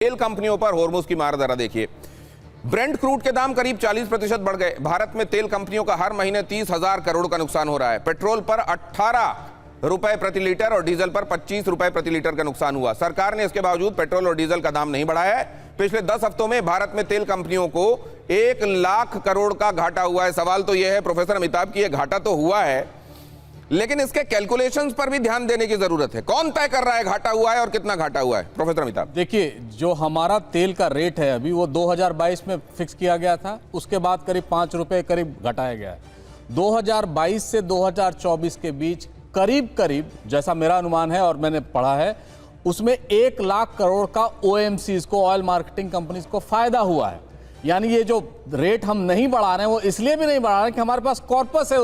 तेल कंपनियों पर होर्मुज की मार जरा देखिए। ब्रेंट क्रूड के दाम करीब 40% बढ़ गए। भारत में तेल कंपनियों का हर महीने 30,000 करोड़ का नुकसान हो रहा है। पेट्रोल पर 18 रुपए प्रति लीटर और डीजल पर 25 रुपए प्रति लीटर का नुकसान हुआ। सरकार ने इसके बावजूद पेट्रोल और डीजल का दाम नहीं बढ़ाया है। पिछले 10 हफ्तों में भारत में तेल कंपनियों को 1 लाख करोड़ का घाटा हुआ है। सवाल तो यह है प्रोफेसर अमिताभ की, यह घाटा तो हुआ है, लेकिन इसके कैलकुलेशंस पर भी ध्यान देने की जरूरत है। कौन तय कर रहा है घाटा हुआ है और कितना घाटा हुआ है? प्रोफेसर अमिताभ, देखिए, जो हमारा तेल का रेट है अभी वो 2022 में फिक्स किया गया था, उसके बाद करीब 5 रुपए करीब घटाया गया है। 2022 से 2024 के बीच करीब जैसा मेरा अनुमान है और मैंने पढ़ा है, उसमें 1 लाख करोड़ का OMCs को, ऑयल मार्केटिंग कंपनीज को फायदा हुआ है। यानी ये जो रेट हम नहीं बढ़ा रहे हैं वो इसलिए भी नहीं बढ़ा रहे हैं कि हमारे पास कॉर्पस है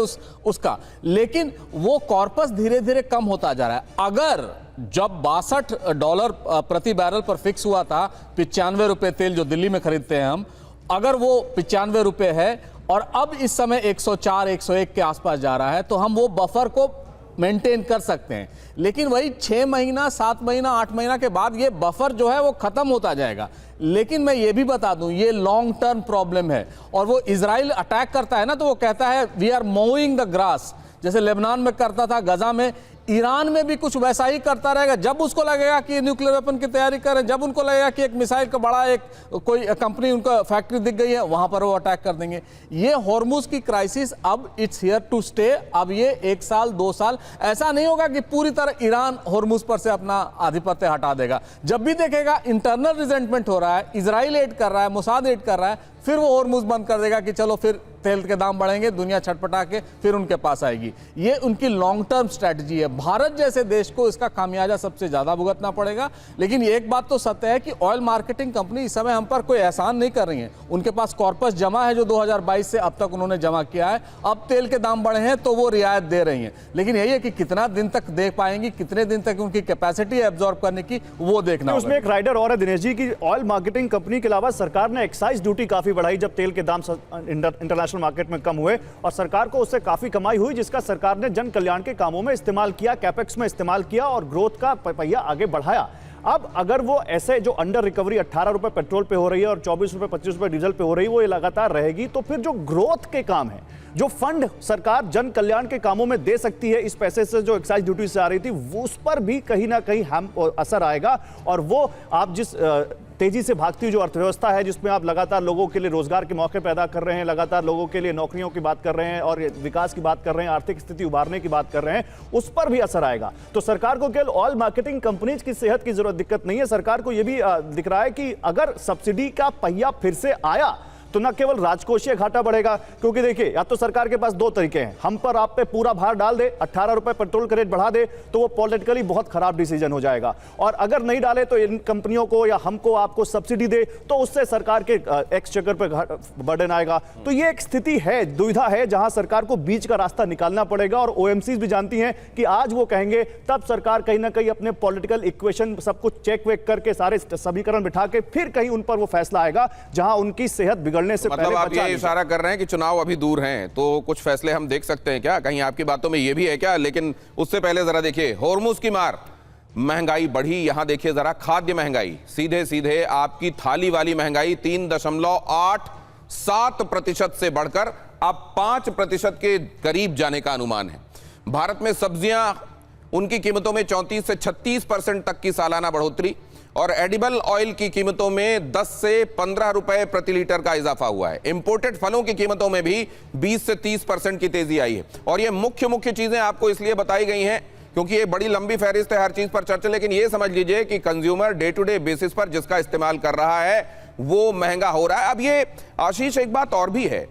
उसका, लेकिन वो कॉर्पस धीरे धीरे कम होता जा रहा है। अगर जब $62 प्रति बैरल पर फिक्स हुआ था, 95 रुपए तेल जो दिल्ली में खरीदते हैं हम, अगर वो 95 रुपए है और अब इस समय 104 101 के आसपास जा रहा है, तो हम वो बफर को मेंटेन कर सकते हैं। लेकिन वही 6 महीना 7 महीना 8 महीना के बाद ये बफर जो है वो खत्म होता जाएगा। लेकिन मैं ये भी बता दूं, ये लॉन्ग टर्म प्रॉब्लम है। और वो इजराइल अटैक करता है ना, तो वो कहता है we are mowing the grass, जैसे लेबनान में करता था, गजा में, ईरान में भी कुछ वैसा ही करता रहेगा। जब उसको लगेगा कि न्यूक्लियर वेपन की तैयारी करें, जब उनको लगेगा कि एक मिसाइल का बड़ा एक कोई कंपनी, उनका फैक्ट्री दिख गई है, वहां पर वो अटैक कर देंगे। ये हॉर्मुज की क्राइसिस अब इट्स हियर टू स्टे। अब ये 1 साल 2 साल ऐसा नहीं होगा कि पूरी तरह ईरान हॉर्मुज पर से अपना आधिपत्य हटा देगा। जब भी देखेगा इंटरनल रिजेंटमेंट हो रहा है, इजराइल एड कर रहा है, मोसाद एड कर रहा है, फिर वो हॉर्मुज बंद कर देगा कि चलो फिर तेल के दाम बढ़ेंगे, दुनिया छटपटा के फिर उनके पास आएगी। ये उनकी लॉन्ग टर्म स्ट्रैटेजी है। भारत जैसे देश को इसका खामियाजा सबसे ज्यादा भुगतना पड़ेगा। लेकिन एक बात तो सत्य है कि ऑयल मार्केटिंग कंपनी इस समय हम पर कोई एहसान नहीं कर रही है। उनके पास कॉर्पस जमा है जो 2022 से अब तक उन्होंने जमा किया है। अब तेल के दाम बढ़े हैं तो वो रियायत दे रही हैं। लेकिन यही है कि कितना दिन तक दे पाएंगी, कितने दिन तक उनकी कैपेसिटी है एब्जॉर्ब करने की, वो देखना होगा। उसमें एक राइडर और है दिनेश जी की, ऑयल मार्केटिंग कंपनी के अलावा सरकार ने एक्साइज ड्यूटी काफी बढ़ाई जब तेल के दाम इंटरनेशनल मार्केट में कम हुए, और सरकार को उससे काफी कमाई हुई, जिसका सरकार ने जन कल्याण के कामों में इस्तेमाल किया, कैपेक्स में इस्तेमाल किया और ग्रोथ का पहिया आगे बढ़ाया। अब अगर वो ऐसे जो अंडर रिकवरी 18 रुपए पेट्रोल पे हो रही है और 24 रुपए 25 रुपए डीजल पे हो रही है, वो ये लगातार रहेगी, तो फिर जो ग्रोथ के काम है, जो फंड सरकार जन कल्याण के कामों में दे सकती है इस पैसे से जो एक्साइज ड्यूटी से आ रही थी, वो उस पर भी कहीं ना कहीं असर आएगा। और वो आप जिस तेजी से भागती जो अर्थव्यवस्था है, जिसमें आप लगातार लोगों के लिए रोजगार के मौके पैदा कर रहे हैं, लगातार लोगों के लिए नौकरियों की बात कर रहे हैं और विकास की बात कर रहे हैं, आर्थिक स्थिति उभारने की बात कर रहे हैं, उस पर भी असर आएगा। तो सरकार को केवल ऑयल मार्केटिंग कंपनीज की सेहत की जरूरत दिक्कत नहीं है, सरकार को यह भी दिख रहा है कि अगर सब्सिडी का पहिया फिर से आया तो न केवल राजकोषीय घाटा बढ़ेगा, क्योंकि देखिए, या तो सरकार के पास 2 तरीके हैं, हम पर आप पे पूरा भार डाल दे, 18 रुपए पेट्रोल का रेट बढ़ा दे, तो वो पॉलिटिकली बहुत खराब डिसीजन हो जाएगा। और अगर नहीं डाले तो इन कंपनियों को या हमको आपको सब्सिडी दे, तो उससे सरकार के एक्सचेकर पे बर्डन आएगा। तो ये एक स्थिति है, दुविधा है, जहां सरकार को बीच का रास्ता निकालना पड़ेगा। और OMCs भी जानती हैं कि आज वो कहेंगे तब सरकार कहीं ना कहीं अपने पॉलिटिकल इक्वेशन सब कुछ चेक वेक करके, सारे समीकरण बिठा के फिर कहीं उन पर वो फैसला आएगा जहां उनकी सेहत बिगड़ने से मतलब आप ये इशारा कर रहे हैं कि चुनाव अभी दूर हैं, तो कुछ फैसले हम देख सकते हैं क्या? कहीं आपकी बातों में ये भी है क्या? लेकिन उससे पहले जरा देखिए होर्मुज की मार, महंगाई बढ़ी। यहां देखिए जरा, खाद्य महंगाई, सीधे आपकी थाली वाली महंगाई 3.87% से बढ़कर अब 5% के करीब जाने का अनुमान है। भारत में सब्जियां, उनकी कीमतों में 34 से 36% तक की सालाना बढ़ोतरी, और एडिबल ऑयल की कीमतों में 10 से 15 रुपए प्रति लीटर का इजाफा हुआ है। इंपोर्टेड फलों की कीमतों में भी 20 से 30% की तेजी आई है। और ये मुख्य चीजें आपको इसलिए बताई गई हैं क्योंकि ये बड़ी लंबी फहरिस्त है, हर चीज पर चर्चा, लेकिन ये समझ लीजिए कि consumer day to day basis पर जिसका इस्तेमाल कर रहा है वो महंगा हो रहा है। अब ये आशीष, एक बात और भी है,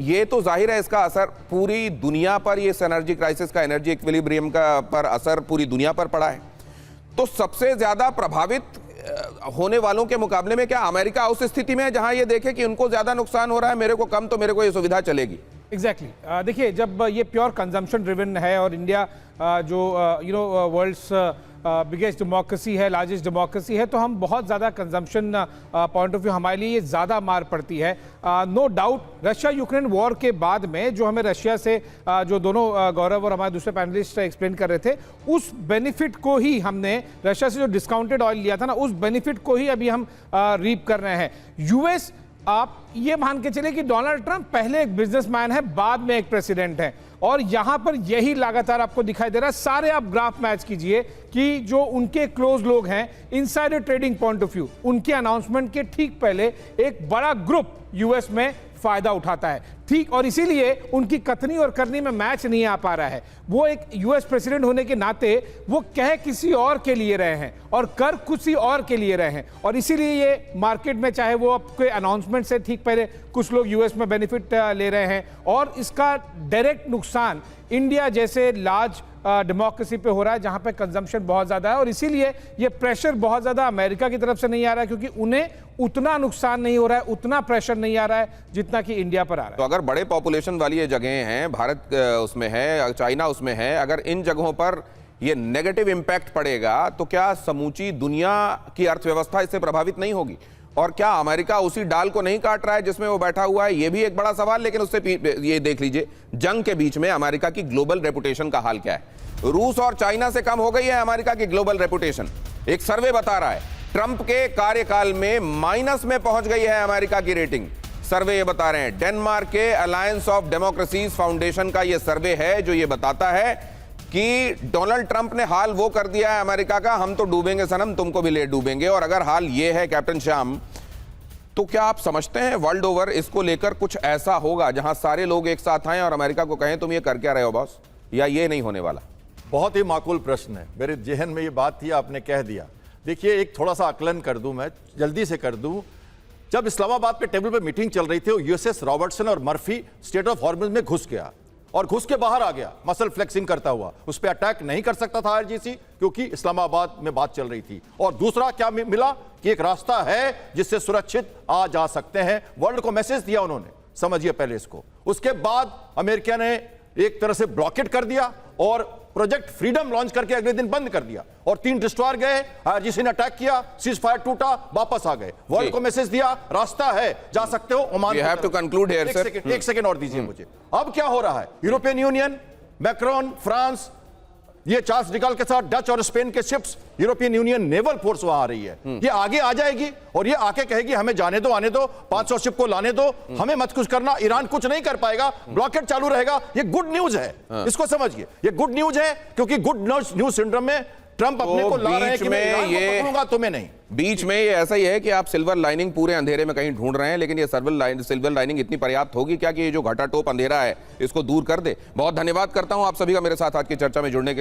ये तो जाहिर है इसका असर पूरी दुनिया पर, ये एनर्जी क्राइसिस का, एनर्जी इक्विलिब्रियम का पर असर पूरी दुनिया पर पड़ा है। तो सबसे ज्यादा प्रभावित होने वालों के मुकाबले में क्या अमेरिका उस स्थिति में है जहां ये देखे कि उनको ज्यादा नुकसान हो रहा है, मेरे को कम, तो मेरे को ये सुविधा चलेगी? एग्जैक्टली देखिए, जब ये प्योर कंजम्पशन ड्रिवन है और इंडिया जो वर्ल्ड्स बिगेस्ट डेमोक्रेसी है, लार्जेस्ट डेमोक्रेसी है, तो हम बहुत ज़्यादा कंजम्पशन पॉइंट ऑफ व्यू हमारे लिए ये ज़्यादा मार पड़ती है। No doubt Russia Ukraine war के बाद में जो हमें रशिया से जो दोनों गौरव और हमारे दूसरे पैनलिस्ट एक्सप्लेन कर रहे थे, उस बेनिफिट को ही हमने रशिया से जो डिस्काउंटेड ऑयल लिया था ना, उस बेनिफिट को ही अभी हम रीप कर रहे हैं। यूएस, आप ये मान के चले कि डोनाल्ड ट्रंप पहले एक बिजनेसमैन है, बाद में एक प्रेसिडेंट है, और यहां पर यही लगातार आपको दिखाई दे रहा है। सारे आप ग्राफ मैच कीजिए कि जो उनके क्लोज लोग हैं, insider trading point of view, उनके अनाउंसमेंट के ठीक पहले एक बड़ा ग्रुप यूएस में फायदा उठाता है, ठीक, और इसीलिए उनकी कथनी और करनी में मैच नहीं आ पा रहा है। वो एक यूएस प्रेसिडेंट होने के नाते वो कह किसी और के लिए रहे हैं और कर किसी और के लिए रहे हैं, और इसीलिए ये मार्केट में, चाहे वो आपके अनाउंसमेंट से ठीक पहले कुछ लोग यूएस में बेनिफिट ले रहे हैं, और इसका डायरेक्ट नुकसान इंडिया जैसे लार्ज डेमोक्रेसी पे हो रहा है जहां पे कंजम्पशन बहुत ज्यादा है, और इसीलिए ये प्रेशर बहुत ज्यादा अमेरिका की तरफ से नहीं आ रहा है, क्योंकि उन्हें उतना नुकसान नहीं हो रहा है, उतना प्रेशर नहीं आ रहा है जितना कि इंडिया पर आ रहा है। तो अगर बड़े पॉपुलेशन वाली ये जगहें हैं, भारत उसमें है, चाइना उसमें है, अगर इन जगहों पर ये नेगेटिव इंपैक्ट पड़ेगा तो क्या समूची दुनिया की अर्थव्यवस्था इससे प्रभावित नहीं होगी? और क्या अमेरिका उसी डाल को नहीं काट रहा है जिसमें वो बैठा हुआ है? ये भी एक बड़ा सवाल। लेकिन उससे ये देख लीजिए, जंग के बीच में अमेरिका की ग्लोबल रेपुटेशन का हाल क्या है। रूस और चाइना से कम हो गई है अमेरिका की ग्लोबल रेपुटेशन। एक सर्वे बता रहा है ट्रंप के कार्यकाल में माइनस में पहुंच गई है अमेरिका की रेटिंग। सर्वे ये बता रहे हैं, डेनमार्क के अलायंस ऑफ डेमोक्रेसीज फाउंडेशन का ये सर्वे है जो ये बताता है कि डोनाल्ड ट्रंप ने हाल वो कर दिया है अमेरिका का, हम तो डूबेंगे सनम, तुमको भी ले डूबेंगे। और अगर हाल ये है कैप्टन श्याम, तो क्या आप समझते हैं वर्ल्ड ओवर इसको लेकर कुछ ऐसा होगा जहां सारे लोग एक साथ आए और अमेरिका को कहें तुम ये कर क्या रहे हो बॉस, या ये नहीं होने वाला? बहुत ही माकूल प्रश्न है, मेरे जहन में ये बात थी, आपने कह दिया। देखिए, एक थोड़ा सा आकलन कर दूं, मैं जल्दी से कर दूं। जब इस्लामाबाद पे टेबल पे मीटिंग चल रही थी, यूएसएस रॉबर्टसन और मर्फी स्टेट ऑफ हॉर्मुज़ में घुस गया और घुस के बाहर आ गया, मसल फ्लेक्सिंग करता हुआ। उस पर अटैक नहीं कर सकता था आईआरजीसी, क्योंकि इस्लामाबाद में बात चल रही थी। और दूसरा क्या मिला कि एक रास्ता है जिससे सुरक्षित आ जा सकते हैं। वर्ल्ड को मैसेज दिया उन्होंने, समझिए पहले इसको। उसके बाद अमेरिका ने एक तरह से ब्लॉकेट कर दिया और प्रोजेक्ट फ्रीडम लॉन्च करके अगले दिन बंद कर दिया, और 3 डिस्ट्रॉयर गए, आईआरजीसी ने अटैक किया, सीज फायर टूटा, वापस आ गए। वर्ल्ड को मैसेज दिया, रास्ता है, जा सकते हो Oman. You have to conclude here, sir. एक सेकंड और दीजिए मुझे। अब क्या हो रहा है, यूरोपियन यूनियन, मैक्रोन, फ्रांस, ये चार्ल्स डिगॉल के साथ डच और स्पेन के ships, European union naval force वहां आ रही है। ये आगे आ जाएगी और ये आके कहेगी हमें जाने दो, आने दो, 500 शिप को लाने दो, हमें मत कुछ करना। ईरान कुछ नहीं कर पाएगा, ब्लॉकेट चालू रहेगा। ये गुड न्यूज है, इसको समझिए, ये गुड न्यूज है, क्योंकि गुड न्यूज सिंड्रोम में ट्रंप अपने को ला रहे हैं कि मैं ईरान को पकड़ूंगा, तुम्हें नहीं। बीच में ये ऐसा ही है कि आप सिल्वर लाइनिंग पूरे अंधेरे में कहीं ढूंढ रहे हैं, लेकिन ये सिल्वर लाइनिंग इतनी पर्याप्त होगी क्या कि ये जो घटाटोप अंधेरा है इसको दूर कर दे? बहुत धन्यवाद करता हूं आप सभी का मेरे साथ आज की चर्चा में जुड़ने के लिए।